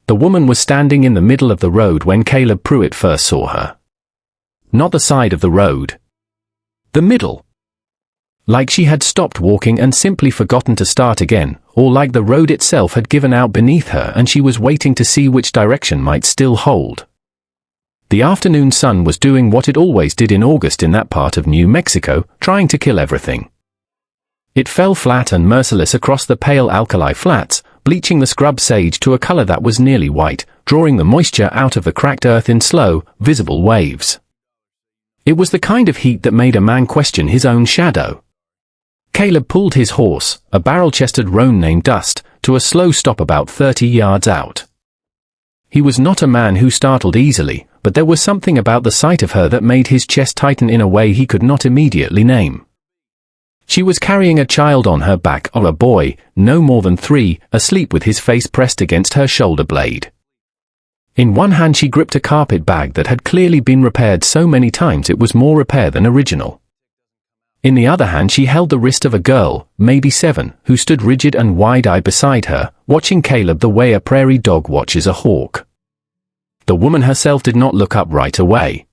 The woman was standing in the middle of the road when Caleb Pruitt first saw her. Not the side of the road. The middle. Like she had stopped walking and simply forgotten to start again, or like the road itself had given out beneath her and she was waiting to see which direction might still hold. The afternoon sun was doing what it always did in August in that part of New Mexico, trying to kill everything. It fell flat and merciless across the pale alkali flats, bleaching the scrub sage to a color that was nearly white, drawing the moisture out of the cracked earth in slow, visible waves. It was the kind of heat that made a man question his own shadow. Caleb pulled his horse, a barrel-chested roan named Dust, to a slow stop about 30 yards out. He was not a man who startled easily, but there was something about the sight of her that made his chest tighten in a way he could not immediately name. She was carrying a child on her back, or a boy, no more than 3, asleep with his face pressed against her shoulder blade. In one hand she gripped a carpet bag that had clearly been repaired so many times it was more repair than original. In the other hand she held the wrist of a girl, maybe 7, who stood rigid and wide-eyed beside her, watching Caleb the way a prairie dog watches a hawk. The woman herself did not look up right away.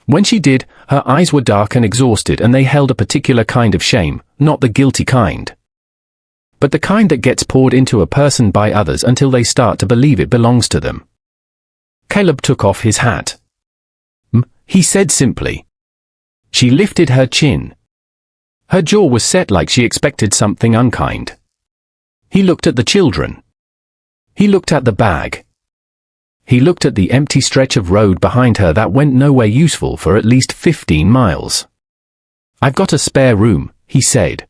When she did, her eyes were dark and exhausted and they held a particular kind of shame, not the guilty kind, but the kind that gets poured into a person by others until they start to believe it belongs to them. Caleb took off his hat. He said simply. She lifted her chin. Her jaw was set like she expected something unkind. He looked at the children. He looked at the bag. He looked at the empty stretch of road behind her that went nowhere useful for at least 15 miles. "I've got a spare room," he said.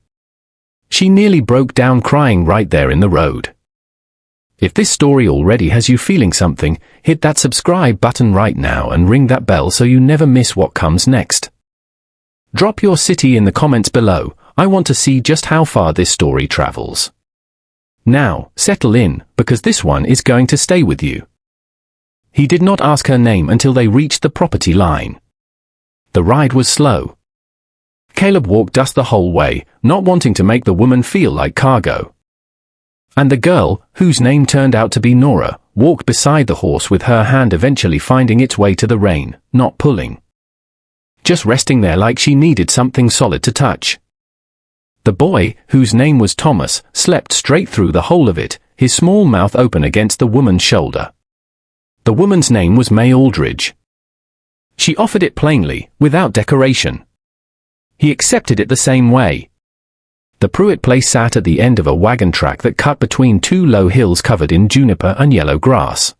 She nearly broke down crying right there in the road. If this story already has you feeling something, hit that subscribe button right now and ring that bell so you never miss what comes next. Drop your city in the comments below. I want to see just how far this story travels. Now, settle in, because this one is going to stay with you. He did not ask her name until they reached the property line. The ride was slow. Caleb walked Dust the whole way, not wanting to make the woman feel like cargo. And the girl, whose name turned out to be Nora, walked beside the horse with her hand eventually finding its way to the rein, not pulling. Just resting there like she needed something solid to touch. The boy, whose name was Thomas, slept straight through the whole of it, his small mouth open against the woman's shoulder. The woman's name was May Aldridge. She offered it plainly, without decoration. He accepted it the same way. The Pruitt place sat at the end of a wagon track that cut between 2 low hills covered in juniper and yellow grass.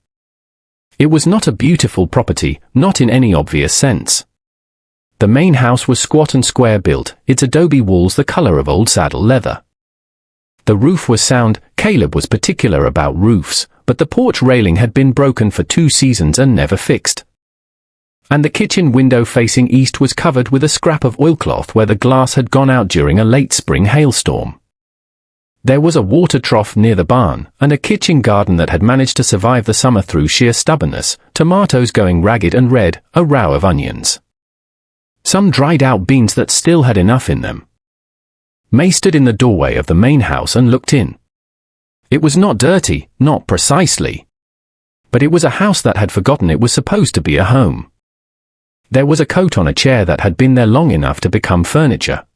It was not a beautiful property, not in any obvious sense. The main house was squat and square built, its adobe walls the color of old saddle leather. The roof was sound. Caleb was particular about roofs, but the porch railing had been broken for 2 seasons and never fixed. And the kitchen window facing east was covered with a scrap of oilcloth where the glass had gone out during a late spring hailstorm. There was a water trough near the barn, and a kitchen garden that had managed to survive the summer through sheer stubbornness, tomatoes going ragged and red, a row of onions. Some dried out beans that still had enough in them. May stood in the doorway of the main house and looked in. It was not dirty, not precisely. But it was a house that had forgotten it was supposed to be a home. There was a coat on a chair that had been there long enough to become furniture.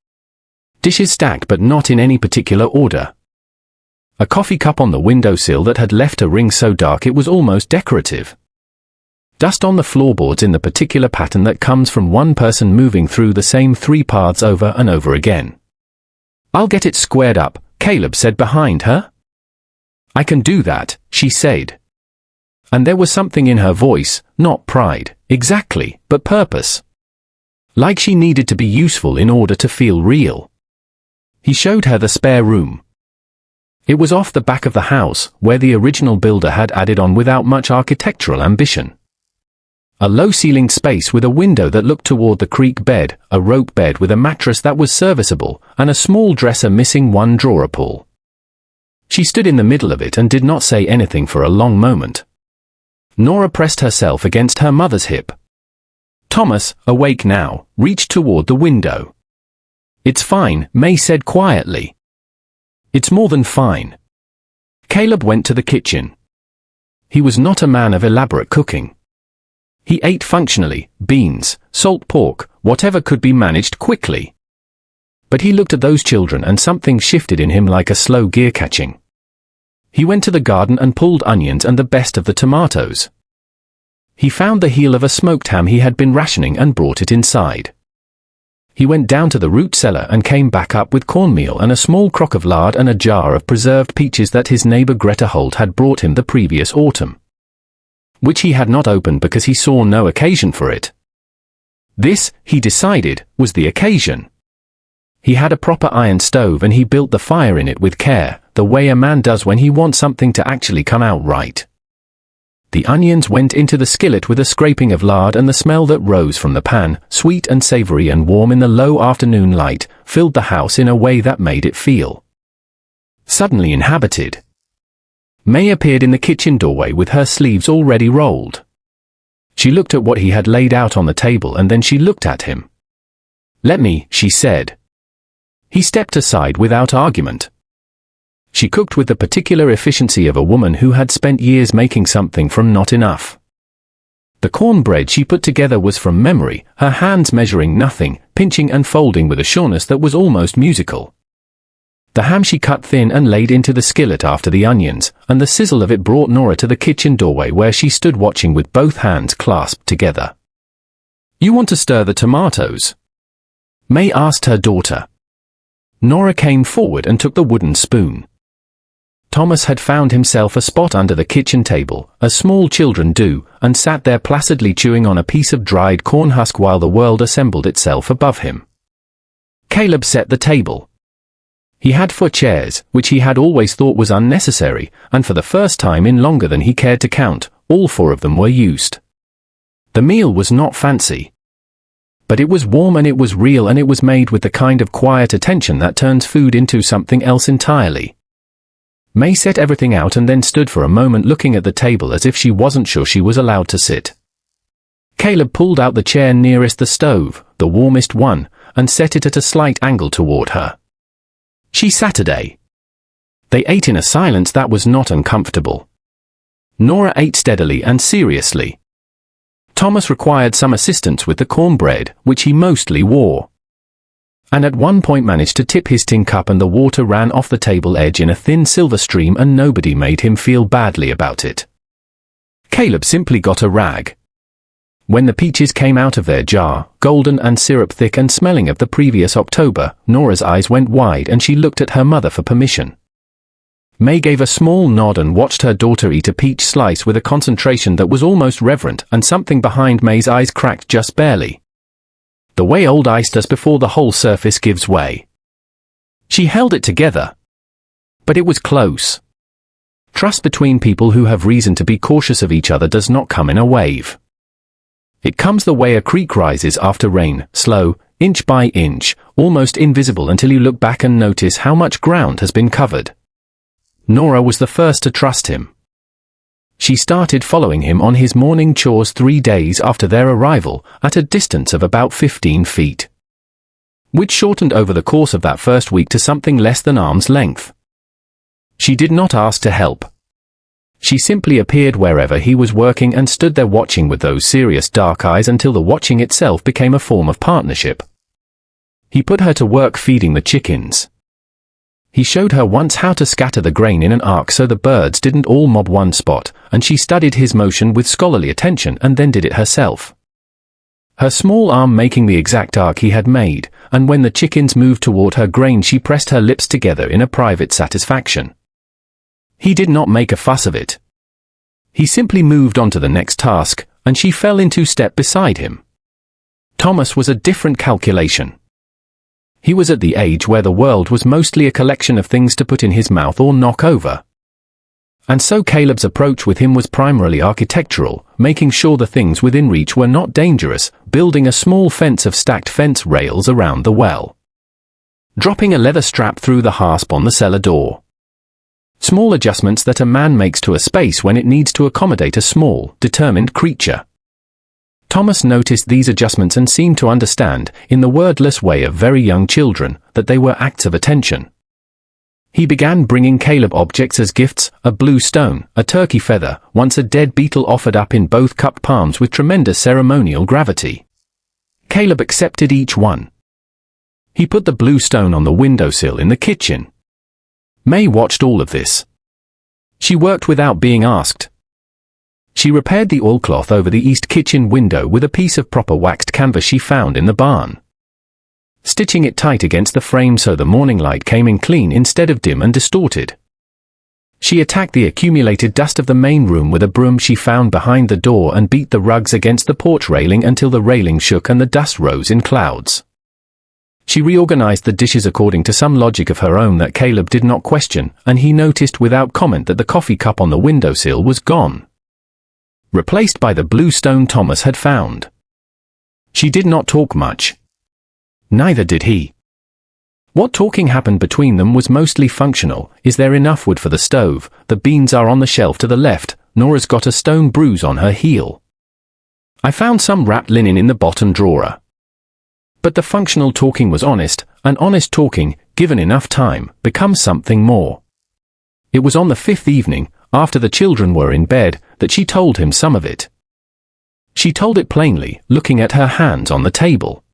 Dishes stacked but not in any particular order. A coffee cup on the windowsill that had left a ring so dark it was almost decorative. Dust on the floorboards in the particular pattern that comes from one person moving through the same 3 paths over and over again. "I'll get it squared up," Caleb said behind her. "I can do that," she said. And there was something in her voice, not pride, exactly, but purpose. Like she needed to be useful in order to feel real. He showed her the spare room. It was off the back of the house, where the original builder had added on without much architectural ambition. A low-ceilinged space with a window that looked toward the creek bed, a rope bed with a mattress that was serviceable, and a small dresser missing 1 drawer pull. She stood in the middle of it and did not say anything for a long moment. Nora pressed herself against her mother's hip. Thomas, awake now, reached toward the window. "It's fine," May said quietly. "It's more than fine." Caleb went to the kitchen. He was not a man of elaborate cooking. He ate functionally, beans, salt pork, whatever could be managed quickly. But he looked at those children and something shifted in him like a slow gear catching. He went to the garden and pulled onions and the best of the tomatoes. He found the heel of a smoked ham he had been rationing and brought it inside. He went down to the root cellar and came back up with cornmeal and a small crock of lard and a jar of preserved peaches that his neighbor Greta Holt had brought him the previous autumn, which he had not opened because he saw no occasion for it. This, he decided, was the occasion. He had a proper iron stove and he built the fire in it with care, the way a man does when he wants something to actually come out right. The onions went into the skillet with a scraping of lard, and the smell that rose from the pan, sweet and savory and warm in the low afternoon light, filled the house in a way that made it feel suddenly inhabited. May appeared in the kitchen doorway with her sleeves already rolled. She looked at what he had laid out on the table and then she looked at him. "Let me," she said. He stepped aside without argument. She cooked with the particular efficiency of a woman who had spent years making something from not enough. The cornbread she put together was from memory, her hands measuring nothing, pinching and folding with a sureness that was almost musical. The ham she cut thin and laid into the skillet after the onions, and the sizzle of it brought Nora to the kitchen doorway where she stood watching with both hands clasped together. "You want to stir the tomatoes?" May asked her daughter. Nora came forward and took the wooden spoon. Thomas had found himself a spot under the kitchen table, as small children do, and sat there placidly chewing on a piece of dried corn husk while the world assembled itself above him. Caleb set the table. He had 4 chairs, which he had always thought was unnecessary, and for the first time in longer than he cared to count, all 4 of them were used. The meal was not fancy, but it was warm and it was real, and it was made with the kind of quiet attention that turns food into something else entirely. May set everything out and then stood for a moment looking at the table as if she wasn't sure she was allowed to sit. Caleb pulled out the chair nearest the stove, the warmest one, and set it at a slight angle toward her. She sat. They ate in a silence that was not uncomfortable. Nora ate steadily and seriously. Thomas required some assistance with the cornbread, which he mostly wore, and at one point managed to tip his tin cup and the water ran off the table edge in a thin silver stream, and nobody made him feel badly about it. Caleb simply got a rag. When the peaches came out of their jar, golden and syrup thick and smelling of the previous October, Nora's eyes went wide and she looked at her mother for permission. May gave a small nod and watched her daughter eat a peach slice with a concentration that was almost reverent, and something behind May's eyes cracked just barely, the way old ice does before the whole surface gives way. She held it together. But it was close. Trust between people who have reason to be cautious of each other does not come in a wave. It comes the way a creek rises after rain, slow, inch by inch, almost invisible until you look back and notice how much ground has been covered. Nora was the first to trust him. She started following him on his morning chores 3 days after their arrival, at a distance of about 15 feet, which shortened over the course of that first week to something less than arm's length. She did not ask to help. She simply appeared wherever he was working and stood there watching with those serious dark eyes until the watching itself became a form of partnership. He put her to work feeding the chickens. He showed her once how to scatter the grain in an arc so the birds didn't all mob one spot, and she studied his motion with scholarly attention and then did it herself, her small arm making the exact arc he had made, and when the chickens moved toward her grain she pressed her lips together in a private satisfaction. He did not make a fuss of it. He simply moved on to the next task, and she fell into step beside him. Thomas was a different calculation. He was at the age where the world was mostly a collection of things to put in his mouth or knock over. And so Caleb's approach with him was primarily architectural, making sure the things within reach were not dangerous, building a small fence of stacked fence rails around the well, dropping a leather strap through the hasp on the cellar door. Small adjustments that a man makes to a space when it needs to accommodate a small, determined creature. Thomas noticed these adjustments and seemed to understand, in the wordless way of very young children, that they were acts of attention. He began bringing Caleb objects as gifts, a blue stone, a turkey feather, once a dead beetle offered up in both cupped palms with tremendous ceremonial gravity. Caleb accepted each one. He put the blue stone on the windowsill in the kitchen. May watched all of this. She worked without being asked. She repaired the oilcloth over the east kitchen window with a piece of proper waxed canvas she found in the barn, stitching it tight against the frame so the morning light came in clean instead of dim and distorted. She attacked the accumulated dust of the main room with a broom she found behind the door and beat the rugs against the porch railing until the railing shook and the dust rose in clouds. She reorganized the dishes according to some logic of her own that Caleb did not question, and he noticed without comment that the coffee cup on the windowsill was gone, replaced by the blue stone Thomas had found. She did not talk much. Neither did he. What talking happened between them was mostly functional. Is there enough wood for the stove? The beans are on the shelf to the left. Nora's got a stone bruise on her heel. I found some wrapped linen in the bottom drawer. But the functional talking was honest, and honest talking, given enough time, becomes something more. It was on the fifth evening, after the children were in bed, that she told him some of it. She told it plainly, looking at her hands on the table.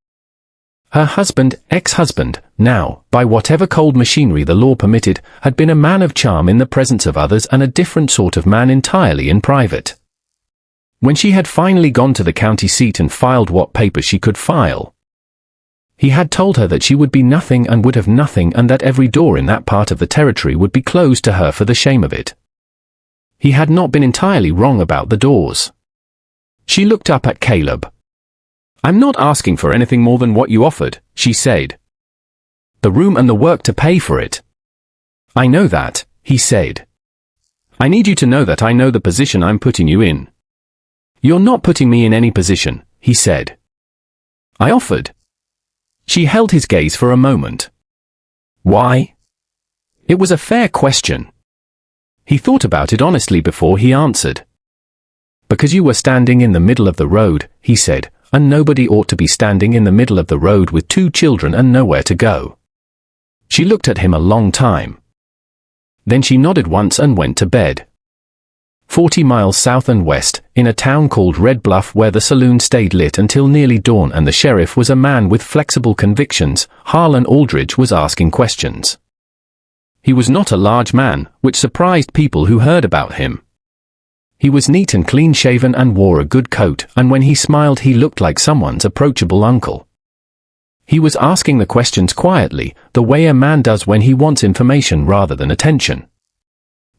Her husband, ex-husband, now, by whatever cold machinery the law permitted, had been a man of charm in the presence of others and a different sort of man entirely in private. When she had finally gone to the county seat and filed what papers she could file, he had told her that she would be nothing and would have nothing, and that every door in that part of the territory would be closed to her for the shame of it. He had not been entirely wrong about the doors. She looked up at Caleb. "I'm not asking for anything more than what you offered," she said. "The room and the work to pay for it." "I know that," he said. "I need you to know that I know the position I'm putting you in." "You're not putting me in any position," he said. "I offered." She held his gaze for a moment. Why? It was a fair question. He thought about it honestly before he answered. "Because you were standing in the middle of the road," he said, "and nobody ought to be standing in the middle of the road with 2 children and nowhere to go." She looked at him a long time. Then she nodded once and went to bed. 40 miles south and west, in a town called Red Bluff where the saloon stayed lit until nearly dawn and the sheriff was a man with flexible convictions, Harlan Aldridge was asking questions. He was not a large man, which surprised people who heard about him. He was neat and clean-shaven and wore a good coat, and when he smiled he looked like someone's approachable uncle. He was asking the questions quietly, the way a man does when he wants information rather than attention.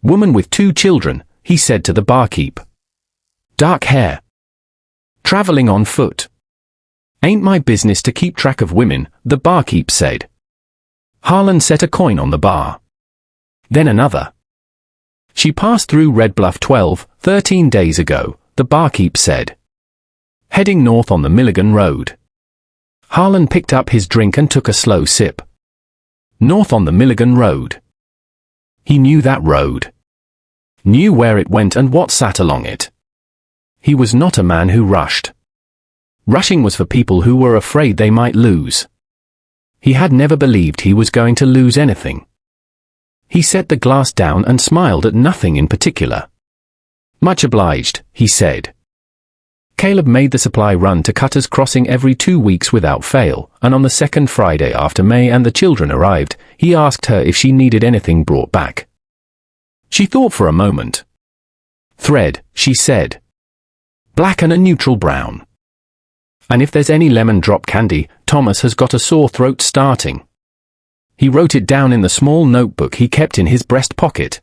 "Woman with 2 children," he said to the barkeep. "Dark hair. Traveling on foot." "Ain't my business to keep track of women," the barkeep said. Harlan set a coin on the bar. Then another. "She passed through Red Bluff 13 days ago," the barkeep said. "Heading north on the Milligan Road." Harlan picked up his drink and took a slow sip. North on the Milligan Road. He knew that road. Knew where it went and what sat along it. He was not a man who rushed. Rushing was for people who were afraid they might lose. He had never believed he was going to lose anything. He set the glass down and smiled at nothing in particular. "Much obliged," he said. Caleb made the supply run to Cutter's Crossing every 2 weeks without fail, and on the second Friday after May and the children arrived, he asked her if she needed anything brought back. She thought for a moment. "Thread," she said. "Black and a neutral brown. And if there's any lemon drop candy, Thomas has got a sore throat starting." He wrote it down in the small notebook he kept in his breast pocket.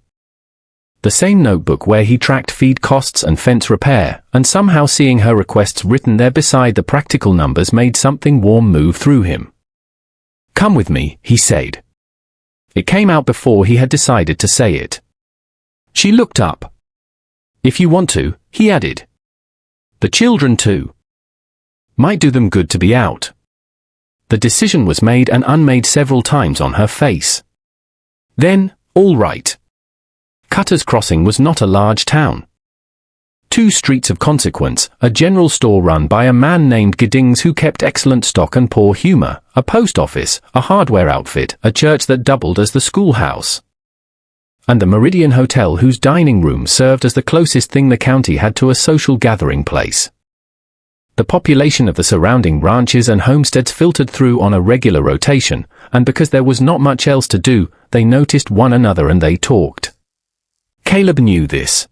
The same notebook where he tracked feed costs and fence repair, and somehow seeing her requests written there beside the practical numbers made something warm move through him. "Come with me," he said. It came out before he had decided to say it. She looked up. "If you want to," he added. "The children too. Might do them good to be out." The decision was made and unmade several times on her face. Then, all right. Cutter's Crossing was not a large town. 2 streets of consequence, a general store run by a man named Giddings who kept excellent stock and poor humor, a post office, a hardware outfit, a church that doubled as the schoolhouse, and the Meridian Hotel, whose dining room served as the closest thing the county had to a social gathering place. The population of the surrounding ranches and homesteads filtered through on a regular rotation, and because there was not much else to do, they noticed one another and they talked. Caleb knew this.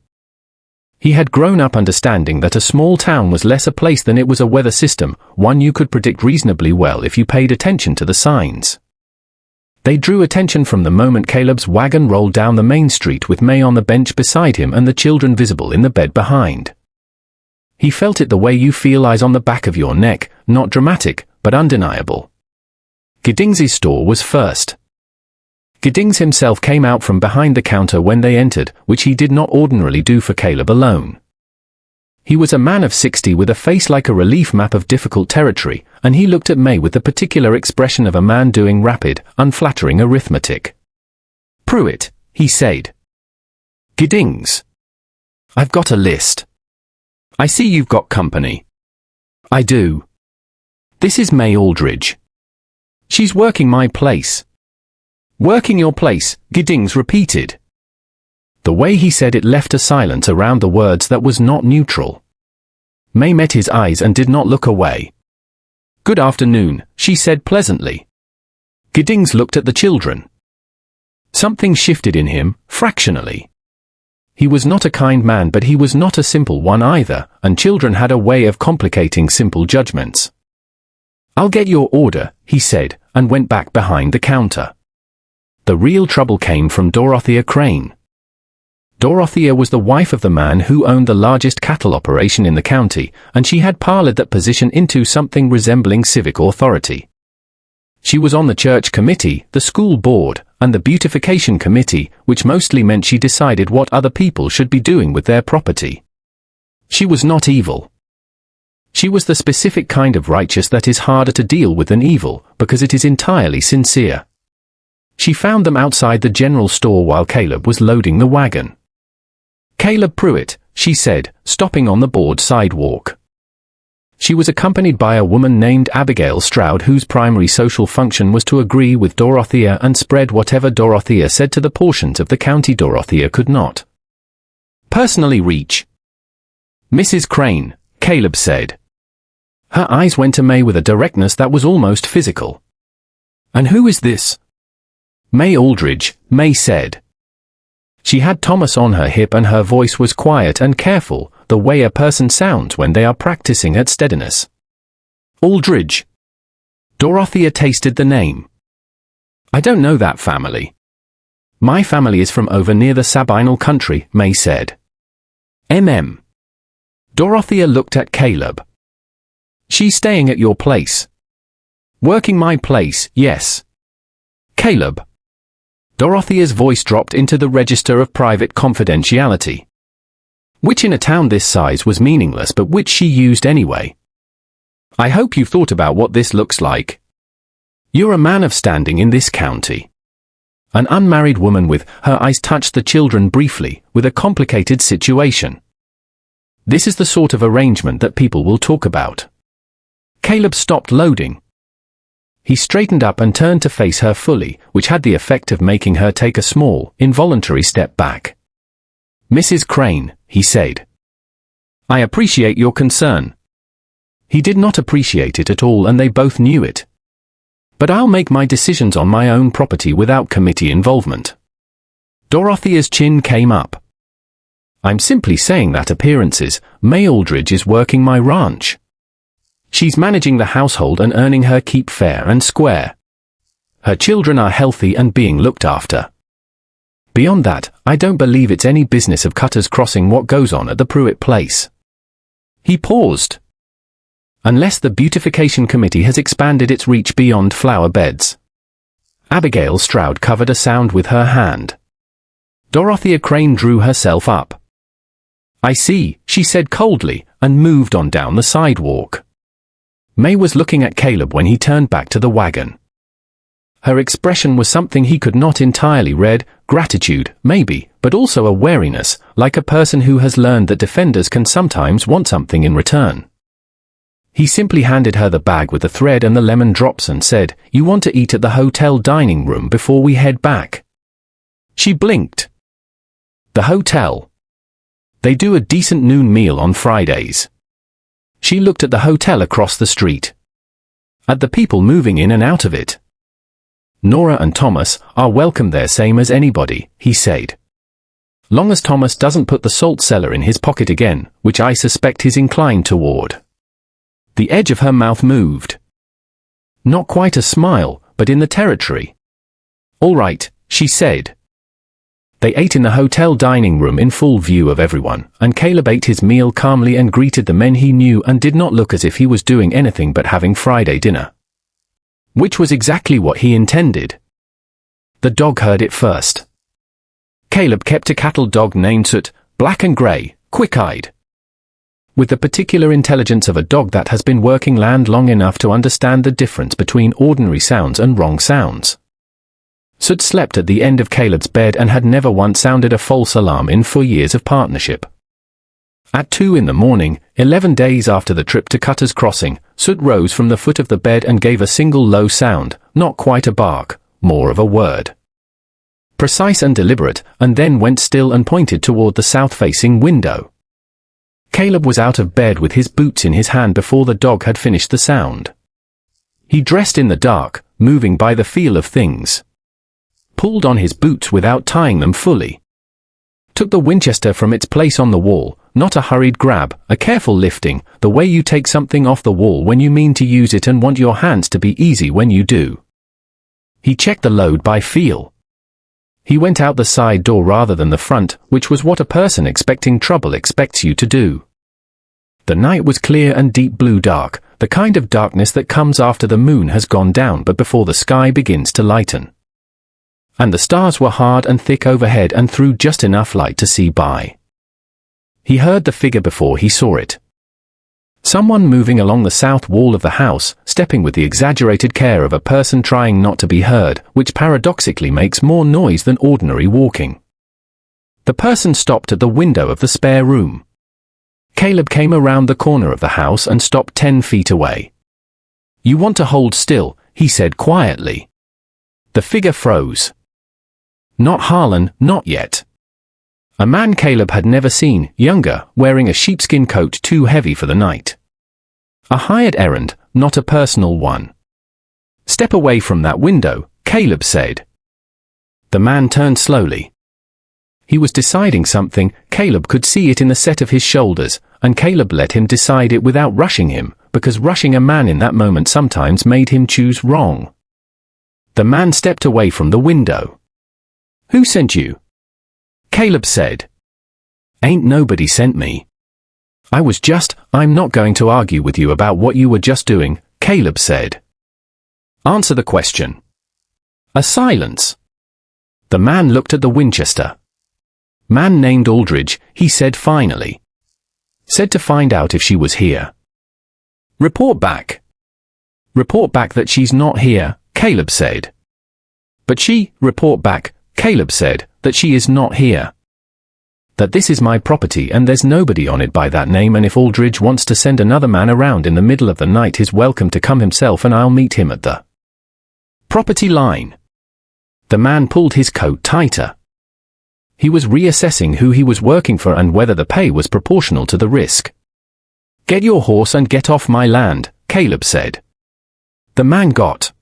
He had grown up understanding that a small town was less a place than it was a weather system, one you could predict reasonably well if you paid attention to the signs. They drew attention from the moment Caleb's wagon rolled down the main street with May on the bench beside him and the children visible in the bed behind. He felt it the way you feel eyes on the back of your neck, not dramatic, but undeniable. Giddings's store was first. Giddings himself came out from behind the counter when they entered, which he did not ordinarily do for Caleb alone. He was a man of 60 with a face like a relief map of difficult territory, and he looked at May with the particular expression of a man doing rapid, unflattering arithmetic. "Pruitt," he said. "Giddings. I've got a list. I see you've got company." "I do. This is May Aldridge. She's working my place." "Working your place," Giddings repeated. The way he said it left a silence around the words that was not neutral. May met his eyes and did not look away. "Good afternoon," she said pleasantly. Giddings looked at the children. Something shifted in him, fractionally. He was not a kind man, but he was not a simple one either, and children had a way of complicating simple judgments. "I'll get your order," he said, and went back behind the counter. The real trouble came from Dorothea Crane. Dorothea was the wife of the man who owned the largest cattle operation in the county, and she had parlayed that position into something resembling civic authority. She was on the church committee, the school board, and the beautification committee, which mostly meant she decided what other people should be doing with their property. She was not evil. She was the specific kind of righteous that is harder to deal with than evil, because it is entirely sincere. She found them outside the general store while Caleb was loading the wagon. "Caleb Pruitt," she said, stopping on the board sidewalk. She was accompanied by a woman named Abigail Stroud, whose primary social function was to agree with Dorothea and spread whatever Dorothea said to the portions of the county Dorothea could not personally reach. "Mrs. Crane," Caleb said. Her eyes went to May with a directness that was almost physical. "And who is this?" "May Aldridge," May said. She had Thomas on her hip and her voice was quiet and careful, the way a person sounds when they are practicing at steadiness. "Aldridge." Dorothea tasted the name. "I don't know that family. My family is from over near the Sabinal country," May said. Dorothea looked at Caleb. "She's staying at your place." "Working my place, yes." "Caleb." Dorothea's voice dropped into the register of private confidentiality, which in a town this size was meaningless but which she used anyway. "I hope you've thought about what this looks like. You're a man of standing in this county." An unmarried woman with her eyes touched the children briefly, with a complicated situation. "This is the sort of arrangement that people will talk about." Caleb stopped loading. He straightened up and turned to face her fully, which had the effect of making her take a small, involuntary step back. "Mrs. Crane," he said. "I appreciate your concern." He did not appreciate it at all, and they both knew it. "But I'll make my decisions on my own property without committee involvement." Dorothea's chin came up. "I'm simply saying that appearances, May Aldridge is working my ranch. She's managing the household and earning her keep fair and square. Her children are healthy and being looked after. Beyond that, I don't believe it's any business of Cutter's Crossing what goes on at the Pruitt place." He paused. "Unless the beautification committee has expanded its reach beyond flower beds." Abigail Stroud covered a sound with her hand. Dorothea Crane drew herself up. "I see," she said coldly, and moved on down the sidewalk. May was looking at Caleb when he turned back to the wagon. Her expression was something he could not entirely read, gratitude, maybe, but also a wariness, like a person who has learned that defenders can sometimes want something in return. He simply handed her the bag with the thread and the lemon drops and said, "You want to eat at the hotel dining room before we head back?" She blinked. The hotel. They do a decent noon meal on Fridays. She looked at the hotel across the street. At the people moving in and out of it. Nora and Thomas are welcome there same as anybody, he said. Long as Thomas doesn't put the salt cellar in his pocket again, which I suspect he's inclined toward. The edge of her mouth moved. Not quite a smile, but in the territory. All right, she said. They ate in the hotel dining room in full view of everyone, and Caleb ate his meal calmly and greeted the men he knew and did not look as if he was doing anything but having Friday dinner. Which was exactly what he intended. The dog heard it first. Caleb kept a cattle dog named Soot, black and grey, quick-eyed. With the particular intelligence of a dog that has been working land long enough to understand the difference between ordinary sounds and wrong sounds. Soot slept at the end of Caleb's bed and had never once sounded a false alarm in 4 years of partnership. At 2 in the morning, 11 days after the trip to Cutter's Crossing, Soot rose from the foot of the bed and gave a single low sound, not quite a bark, more of a word. Precise and deliberate, and then went still and pointed toward the south-facing window. Caleb was out of bed with his boots in his hand before the dog had finished the sound. He dressed in the dark, moving by the feel of things. Pulled on his boots without tying them fully. Took the Winchester from its place on the wall, not a hurried grab, a careful lifting, the way you take something off the wall when you mean to use it and want your hands to be easy when you do. He checked the load by feel. He went out the side door rather than the front, which was what a person expecting trouble expects you to do. The night was clear and deep blue dark, the kind of darkness that comes after the moon has gone down but before the sky begins to lighten. And the stars were hard and thick overhead and threw just enough light to see by. He heard the figure before he saw it. Someone moving along the south wall of the house, stepping with the exaggerated care of a person trying not to be heard, which paradoxically makes more noise than ordinary walking. The person stopped at the window of the spare room. Caleb came around the corner of the house and stopped 10 feet away. "You want to hold still," he said quietly. The figure froze. Not Harlan, not yet. A man Caleb had never seen, younger, wearing a sheepskin coat too heavy for the night. A hired errand, not a personal one. "Step away from that window," Caleb said. The man turned slowly. He was deciding something, Caleb could see it in the set of his shoulders, and Caleb let him decide it without rushing him, because rushing a man in that moment sometimes made him choose wrong. The man stepped away from the window. "Who sent you?" Caleb said. "Ain't nobody sent me. I'm not going to argue with you about what you were just doing," Caleb said. "Answer the question." A silence. The man looked at the Winchester. "Man named Aldridge," he said finally. "Said to find out if she was here." "Report back." "Report back that she's not here," Caleb said. "But report back," Caleb said, "that she is not here. That this is my property and there's nobody on it by that name, and if Aldridge wants to send another man around in the middle of the night he's welcome to come himself and I'll meet him at the property line." The man pulled his coat tighter. He was reassessing who he was working for and whether the pay was proportional to the risk. "Get your horse and get off my land," Caleb said. The man got.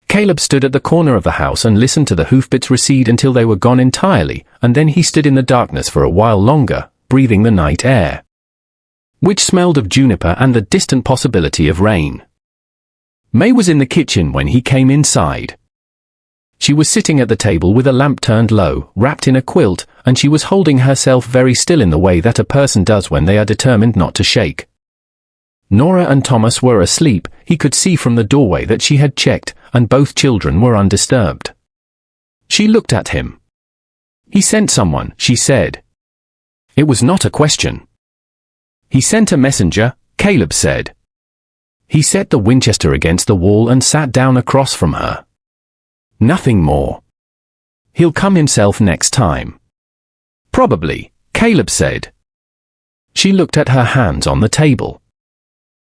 Caleb stood at the corner of the house and listened to the hoofbeats recede until they were gone entirely, and then he stood in the darkness for a while longer, breathing the night air, which smelled of juniper and the distant possibility of rain. May was in the kitchen when he came inside. She was sitting at the table with a lamp turned low, wrapped in a quilt, and she was holding herself very still in the way that a person does when they are determined not to shake. Nora and Thomas were asleep, he could see from the doorway that she had checked, and both children were undisturbed. She looked at him. "He sent someone," she said. It was not a question. "He sent a messenger," Caleb said. He set the Winchester against the wall and sat down across from her. "Nothing more. He'll come himself next time." "Probably," Caleb said. She looked at her hands on the table.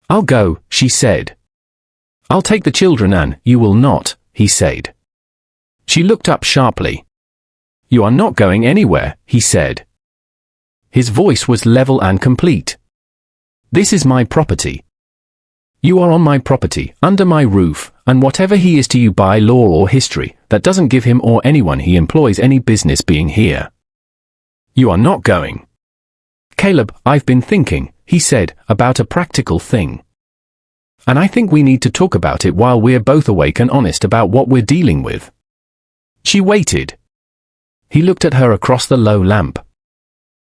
"I'll go," she said. "I'll take the children and you will not," he said. She looked up sharply. You are not going anywhere, he said. His voice was level and complete. This is my property. You are on my property, under my roof, and whatever he is to you by law or history, that doesn't give him or anyone he employs any business being here. You are not going. Caleb, I've been thinking, he said, about a practical thing. And I think we need to talk about it while we're both awake and honest about what we're dealing with. She waited. He looked at her across the low lamp.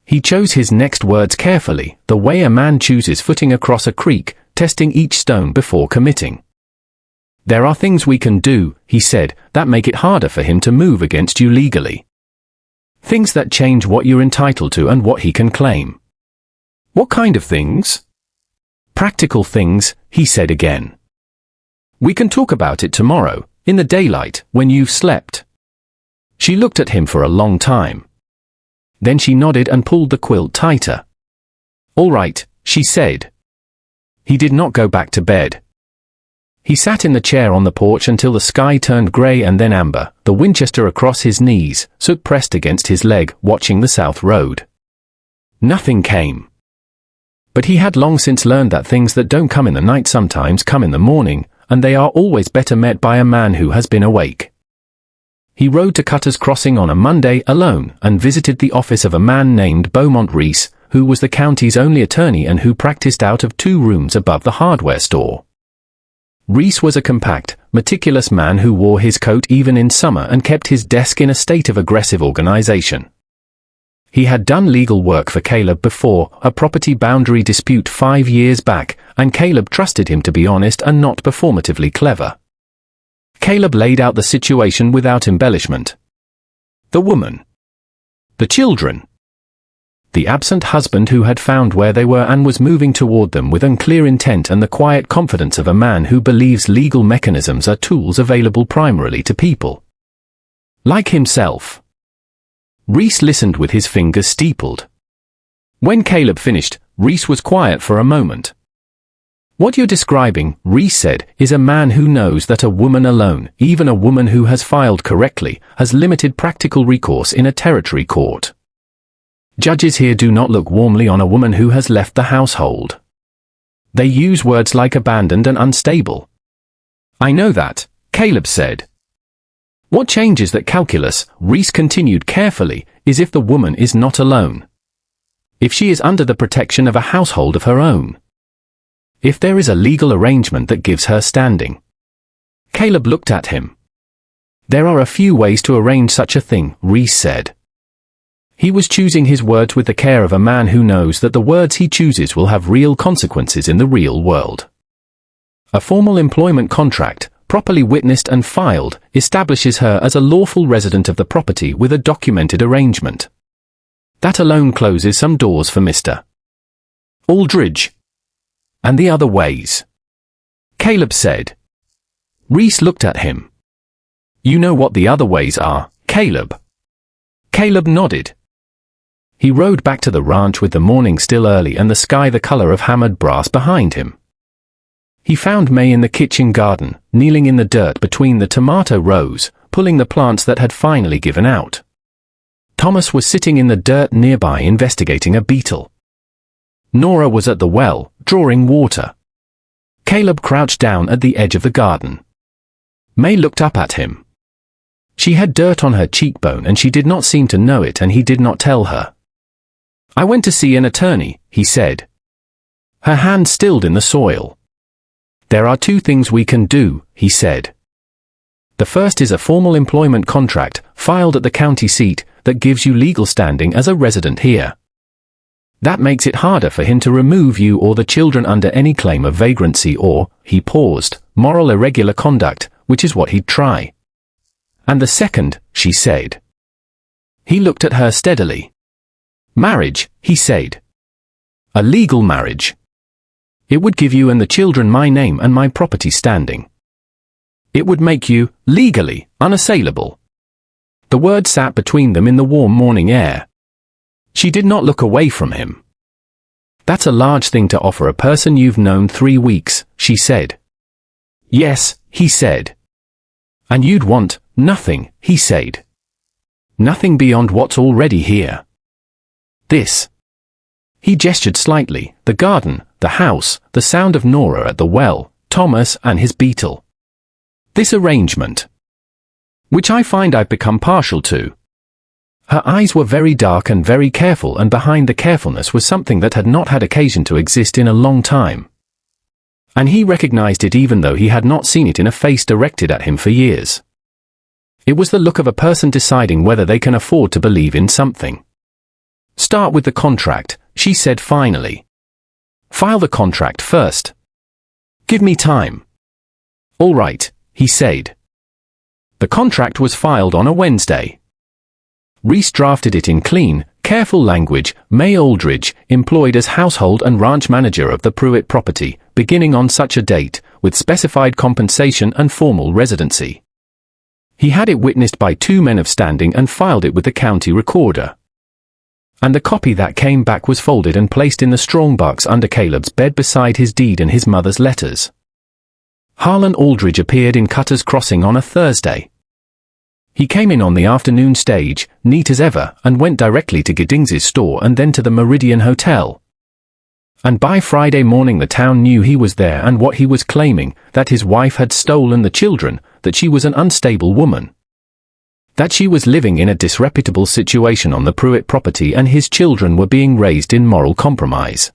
He chose his next words carefully, the way a man chooses footing across a creek, testing each stone before committing. There are things we can do, he said, that make it harder for him to move against you legally. Things that change what you're entitled to and what he can claim. What kind of things? Practical things, he said again. We can talk about it tomorrow, in the daylight, when you've slept. She looked at him for a long time. Then she nodded and pulled the quilt tighter. All right, she said. He did not go back to bed. He sat in the chair on the porch until the sky turned grey and then amber, the Winchester across his knees, Soot pressed against his leg, watching the south road. Nothing came. But he had long since learned that things that don't come in the night sometimes come in the morning, and they are always better met by a man who has been awake. He rode to Cutter's Crossing on a Monday alone and visited the office of a man named Beaumont Reese, who was the county's only attorney and who practiced out of 2 rooms above the hardware store. Reese was a compact, meticulous man who wore his coat even in summer and kept his desk in a state of aggressive organization. He had done legal work for Caleb before, a property boundary dispute 5 years back, and Caleb trusted him to be honest and not performatively clever. Caleb laid out the situation without embellishment. The woman. The children. The absent husband who had found where they were and was moving toward them with unclear intent, and the quiet confidence of a man who believes legal mechanisms are tools available primarily to people like himself. Reese listened with his fingers steepled. When Caleb finished, Reese was quiet for a moment. What you're describing, Reese said, is a man who knows that a woman alone, even a woman who has filed correctly, has limited practical recourse in a territory court. Judges here do not look warmly on a woman who has left the household. They use words like abandoned and unstable. I know that, Caleb said. What changes that calculus, Reese continued carefully, is if the woman is not alone. If she is under the protection of a household of her own. If there is a legal arrangement that gives her standing. Caleb looked at him. There are a few ways to arrange such a thing, Reese said. He was choosing his words with the care of a man who knows that the words he chooses will have real consequences in the real world. A formal employment contract, properly witnessed and filed, establishes her as a lawful resident of the property with a documented arrangement. That alone closes some doors for Mr. Aldridge. And the other ways? Caleb said. Reese looked at him. You know what the other ways are, Caleb? Caleb nodded. He rode back to the ranch with the morning still early and the sky the color of hammered brass behind him. He found May in the kitchen garden, kneeling in the dirt between the tomato rows, pulling the plants that had finally given out. Thomas was sitting in the dirt nearby investigating a beetle. Nora was at the well, drawing water. Caleb crouched down at the edge of the garden. May looked up at him. She had dirt on her cheekbone and she did not seem to know it, and he did not tell her. I went to see an attorney, he said. Her hand stilled in the soil. There are 2 things we can do, he said. The first is a formal employment contract, filed at the county seat, that gives you legal standing as a resident here. That makes it harder for him to remove you or the children under any claim of vagrancy or, he paused, moral irregular conduct, which is what he'd try. And the second, she said. He looked at her steadily. Marriage, he said. A legal marriage. It would give you and the children my name and my property standing. It would make you, legally, unassailable. The word sat between them in the warm morning air. She did not look away from him. That's a large thing to offer a person you've known 3 weeks, she said. Yes, he said. And you'd want nothing, he said. Nothing beyond what's already here. This. He gestured slightly, the garden, the house, the sound of Nora at the well, Thomas and his beetle. This arrangement. Which I find I've become partial to. Her eyes were very dark and very careful, and behind the carefulness was something that had not had occasion to exist in a long time. And he recognized it even though he had not seen it in a face directed at him for years. It was the look of a person deciding whether they can afford to believe in something. Start with the contract, she said finally. File the contract first. Give me time. All right, he said. The contract was filed on a Wednesday. Reese drafted it in clean, careful language. May Aldridge, employed as household and ranch manager of the Pruitt property, beginning on such a date, with specified compensation and formal residency. He had it witnessed by 2 men of standing and filed it with the county recorder. And the copy that came back was folded and placed in the strongbox under Caleb's bed beside his deed and his mother's letters. Harlan Aldridge appeared in Cutter's Crossing on a Thursday. He came in on the afternoon stage, neat as ever, and went directly to Giddings's store and then to the Meridian Hotel. And by Friday morning the town knew he was there and what he was claiming, that his wife had stolen the children, that she was an unstable woman. That she was living in a disreputable situation on the Pruitt property and his children were being raised in moral compromise.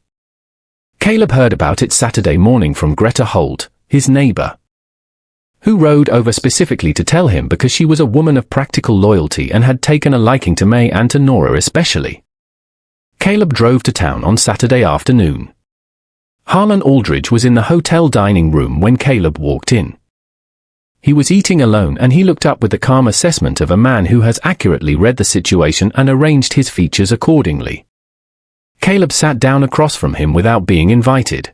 Caleb heard about it Saturday morning from Greta Holt, his neighbor, who rode over specifically to tell him because she was a woman of practical loyalty and had taken a liking to May and to Nora especially. Caleb drove to town on Saturday afternoon. Harlan Aldridge was in the hotel dining room when Caleb walked in. He was eating alone and he looked up with the calm assessment of a man who has accurately read the situation and arranged his features accordingly. Caleb sat down across from him without being invited.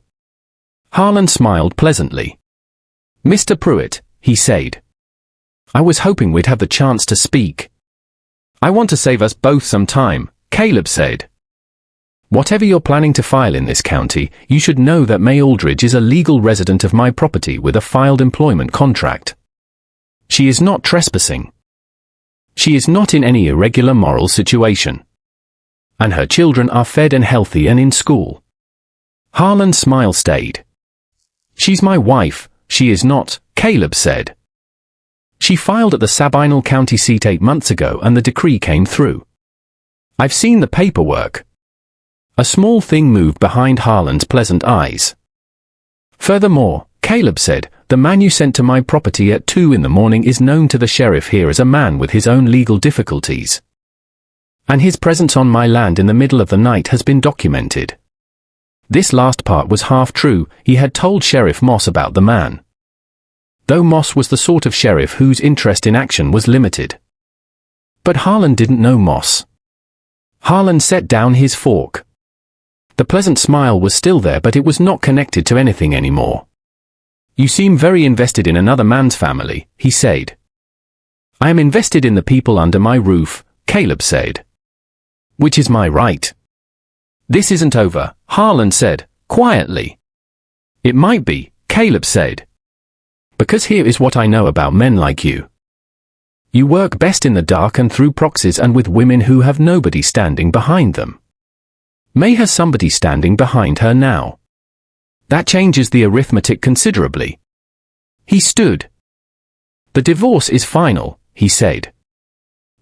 Harlan smiled pleasantly. Mr. Pruitt, he said. I was hoping we'd have the chance to speak. I want to save us both some time, Caleb said. Whatever you're planning to file in this county, you should know that May Aldridge is a legal resident of my property with a filed employment contract. She is not trespassing. She is not in any irregular moral situation. And her children are fed and healthy and in school. Harlan's smile stayed. She's my wife. She is not, Caleb said. She filed at the Sabinal County seat 8 months ago and the decree came through. I've seen the paperwork. A small thing moved behind Harlan's pleasant eyes. Furthermore, Caleb said, the man you sent to my property at 2 in the morning is known to the sheriff here as a man with his own legal difficulties. And his presence on my land in the middle of the night has been documented. This last part was half true. He had told Sheriff Moss about the man. Though Moss was the sort of sheriff whose interest in action was limited. But Harlan didn't know Moss. Harlan set down his fork. The pleasant smile was still there, but it was not connected to anything anymore. You seem very invested in another man's family, he said. I am invested in the people under my roof, Caleb said. Which is my right. This isn't over, Harlan said, quietly. It might be, Caleb said. Because here is what I know about men like you. You work best in the dark and through proxies and with women who have nobody standing behind them. May has somebody standing behind her now. That changes the arithmetic considerably. He stood. The divorce is final, he said.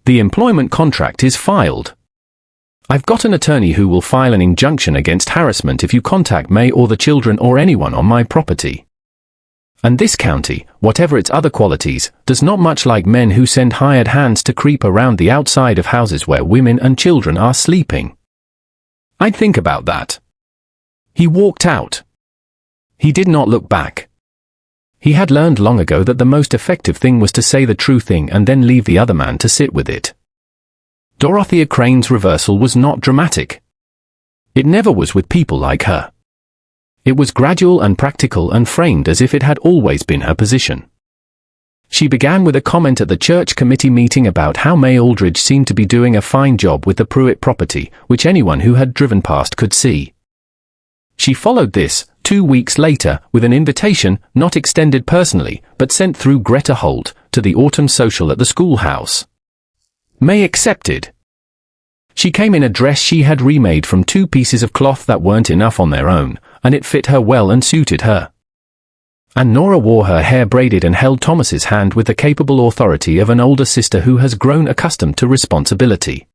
The employment contract is filed. I've got an attorney who will file an injunction against harassment if you contact May or the children or anyone on my property. And this county, whatever its other qualities, does not much like men who send hired hands to creep around the outside of houses where women and children are sleeping. I'd think about that. He walked out. He did not look back. He had learned long ago that the most effective thing was to say the true thing and then leave the other man to sit with it. Dorothea Crane's reversal was not dramatic. It never was with people like her. It was gradual and practical and framed as if it had always been her position. She began with a comment at the church committee meeting about how May Aldridge seemed to be doing a fine job with the Pruitt property, which anyone who had driven past could see. She followed this, 2 weeks later, with an invitation, not extended personally, but sent through Greta Holt, to the autumn social at the schoolhouse. May accepted. She came in a dress she had remade from 2 pieces of cloth that weren't enough on their own, and it fit her well and suited her. And Nora wore her hair braided and held Thomas's hand with the capable authority of an older sister who has grown accustomed to responsibility.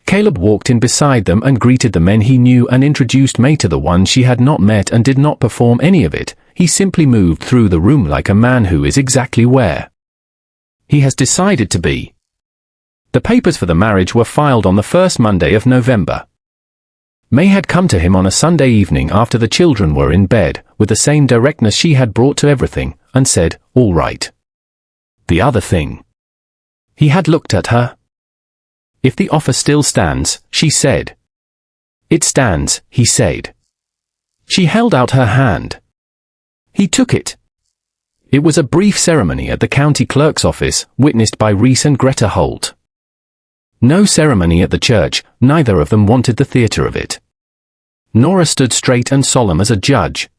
Caleb walked in beside them and greeted the men he knew and introduced May to the one she had not met and did not perform any of it. He simply moved through the room like a man who is exactly where he has decided to be. The papers for the marriage were filed on the first Monday of November. May had come to him on a Sunday evening after the children were in bed, with the same directness she had brought to everything, and said, "All right." The other thing. He had looked at her. "If the offer still stands," she said. "It stands," he said. She held out her hand. He took it. It was a brief ceremony at the county clerk's office, witnessed by Reese and Greta Holt. No ceremony at the church, neither of them wanted the theatre of it. Nora stood straight and solemn as a judge.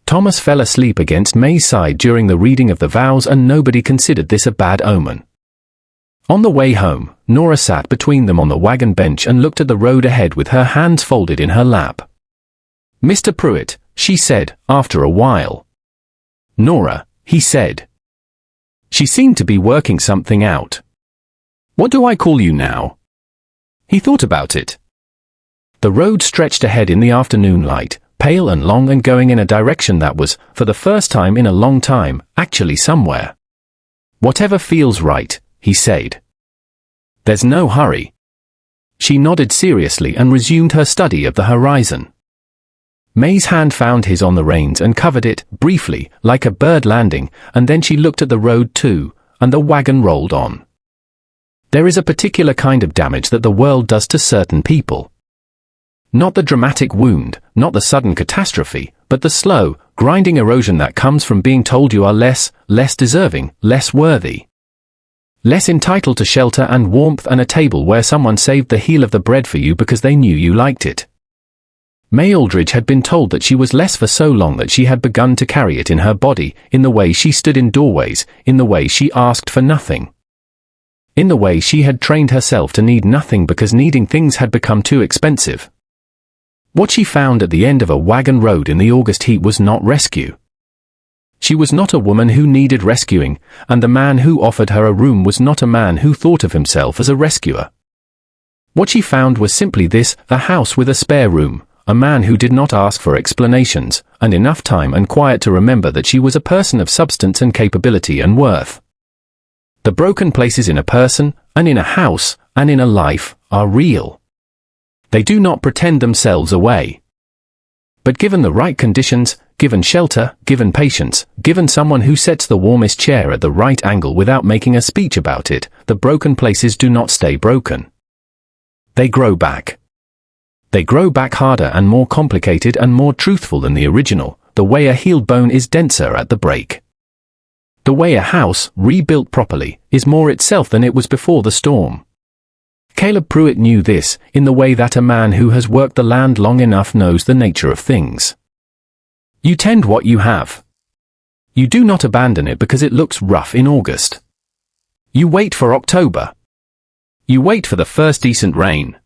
Thomas fell asleep against May's side during the reading of the vows, and nobody considered this a bad omen. On the way home, Nora sat between them on the wagon bench and looked at the road ahead with her hands folded in her lap. "Mr. Pruitt," she said, after a while. "Nora," he said. She seemed to be working something out. "What do I call you now?" He thought about it. The road stretched ahead in the afternoon light, pale and long and going in a direction that was, for the first time in a long time, actually somewhere. "Whatever feels right," he said. "There's no hurry." She nodded seriously and resumed her study of the horizon. May's hand found his on the reins and covered it, briefly, like a bird landing, and then she looked at the road too, and the wagon rolled on. There is a particular kind of damage that the world does to certain people. Not the dramatic wound, not the sudden catastrophe, but the slow, grinding erosion that comes from being told you are less deserving, less worthy. Less entitled to shelter and warmth and a table where someone saved the heel of the bread for you because they knew you liked it. May Aldridge had been told that she was less for so long that she had begun to carry it in her body, in the way she stood in doorways, in the way she asked for nothing. In the way she had trained herself to need nothing because needing things had become too expensive. What she found at the end of a wagon road in the August heat was not rescue. She was not a woman who needed rescuing, and the man who offered her a room was not a man who thought of himself as a rescuer. What she found was simply this: a house with a spare room, a man who did not ask for explanations, and enough time and quiet to remember that she was a person of substance and capability and worth. The broken places in a person, and in a house, and in a life, are real. They do not pretend themselves away. But given the right conditions, given shelter, given patience, given someone who sets the warmest chair at the right angle without making a speech about it, the broken places do not stay broken. They grow back. They grow back harder and more complicated and more truthful than the original, the way a healed bone is denser at the break. The way a house, rebuilt properly, is more itself than it was before the storm. Caleb Pruitt knew this, in the way that a man who has worked the land long enough knows the nature of things. You tend what you have. You do not abandon it because it looks rough in August. You wait for October. You wait for the first decent rain.